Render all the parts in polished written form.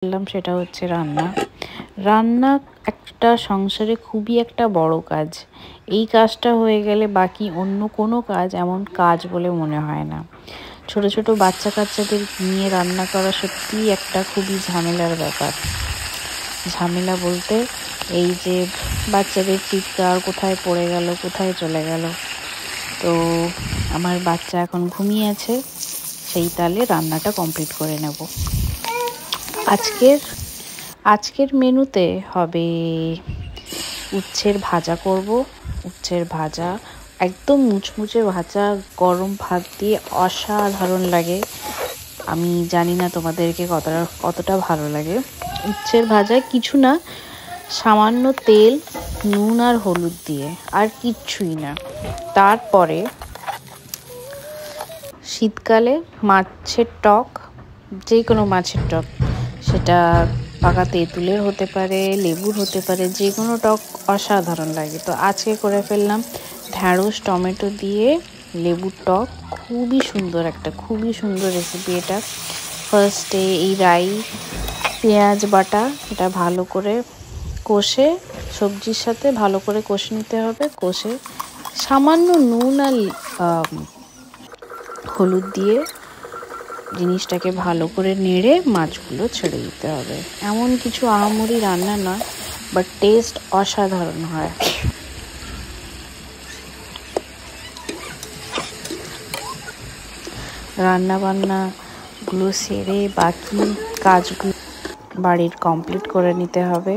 বললাম সেটা হচ্ছে রান্না। রান্না একটা সংসারে খুবই একটা বড় কাজ। এই কাজটা হয়ে গেলে বাকি অন্য কোনো কাজ এমন কাজ বলে মনে হয় না। ছোট ছোট বাচ্চা কাচ্চাদের নিয়ে রান্না করা সত্যিই একটা খুবই ঝামেলার ব্যাপার। ঝামেলা বলতে এই যে বাচ্চাদের চিৎকার, কোথায় পড়ে গেল, কোথায় চলে গেল। তো আমার বাচ্চা এখন ঘুমিয়ে আছে, সেই তালে রান্নাটা কমপ্লিট করে নেব। আজকের মেনুতে হবে উচ্ছের ভাজা করব। উচ্ছের ভাজা একদম মুচমুচে ভাজা, গরম ভাত দিয়ে অসাধারণ লাগে। আমি জানি না তোমাদেরকে কতটা ভালো লাগে। উচ্ছের ভাজা কিছু না, সামান্য তেল, নুন আর হলুদ দিয়ে, আর কিচ্ছুই না। তারপরে শীতকালে মাছের টক, যে কোনো মাছের টক, সেটা পাকা তেঁতুলের হতে পারে, লেবুর হতে পারে, যে কোনো টক অসাধারণ লাগে। তো আজকে করে ফেললাম ঢ্যাঁড়স টমেটো দিয়ে লেবুর টক। খুবই সুন্দর রেসিপি এটা। ফার্স্টে এই রাই পেঁয়াজ বাটা এটা ভালো করে কষে, সবজির সাথে ভালো করে কষে নিতে হবে। কষে সামান্য নুন আর হলুদ দিয়ে জিনিসটাকে ভালো করে নেড়ে মাছগুলো ছেড়ে দিতে হবে। এমন কিছু আহামরি রান্না নয়, বাট টেস্ট অসাধারণ হয়। রান্না বান্নাগুলো সেরে বাকি কাজগুলো বাড়ির কমপ্লিট করে নিতে হবে।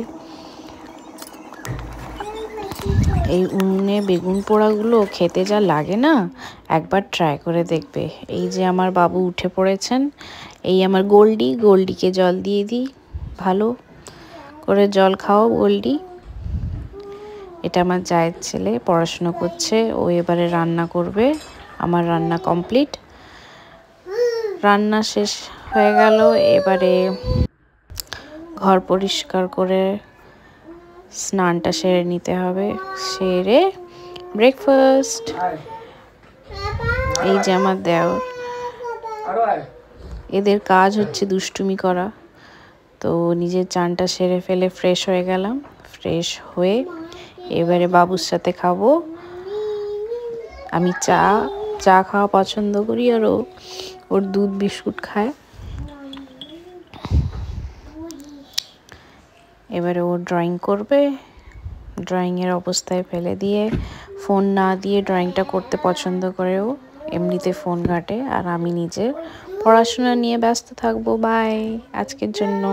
এই উনুনে বেগুন পোড়াগুলো খেতে যা লাগে না, একবার ট্রাই করে দেখবে। এই যে আমার বাবু উঠে পড়েছেন, এই আমার গোল্ডিকে জল দিয়ে দিই, ভালো করে জল খাও গোল্ডি। এটা আমার জায়ের ছেলে, পড়াশুনো করছে, ও এবারে রান্না করবে। আমার রান্না কমপ্লিট, রান্না শেষ হয়ে গেল। এবারে ঘর পরিষ্কার করে স্নানটা সেরে নিতে হবে। সেরে ব্রেকফাস্ট। এই যে আমার দেওর, এদের কাজ হচ্ছে দুষ্টুমি করা। তো নিজের চানটা সেরে ফেলে ফ্রেশ হয়ে গেলাম। ফ্রেশ হয়ে এবারে বাবুর সাথে খাবো। আমি চা খাওয়া পছন্দ করি, আর ওর দুধ বিস্কুট খায়। এবারে ও ড্রয়িং করবে। ড্রয়িংয়ের অবস্থায় ফেলে দিয়ে, ফোন না দিয়ে ড্রয়িংটা করতে পছন্দ করে ও, এমনিতে ফোন ঘাঁটে। আর আমি নিজের পড়াশোনা নিয়ে ব্যস্ত থাকবো। বাই আজকের জন্য।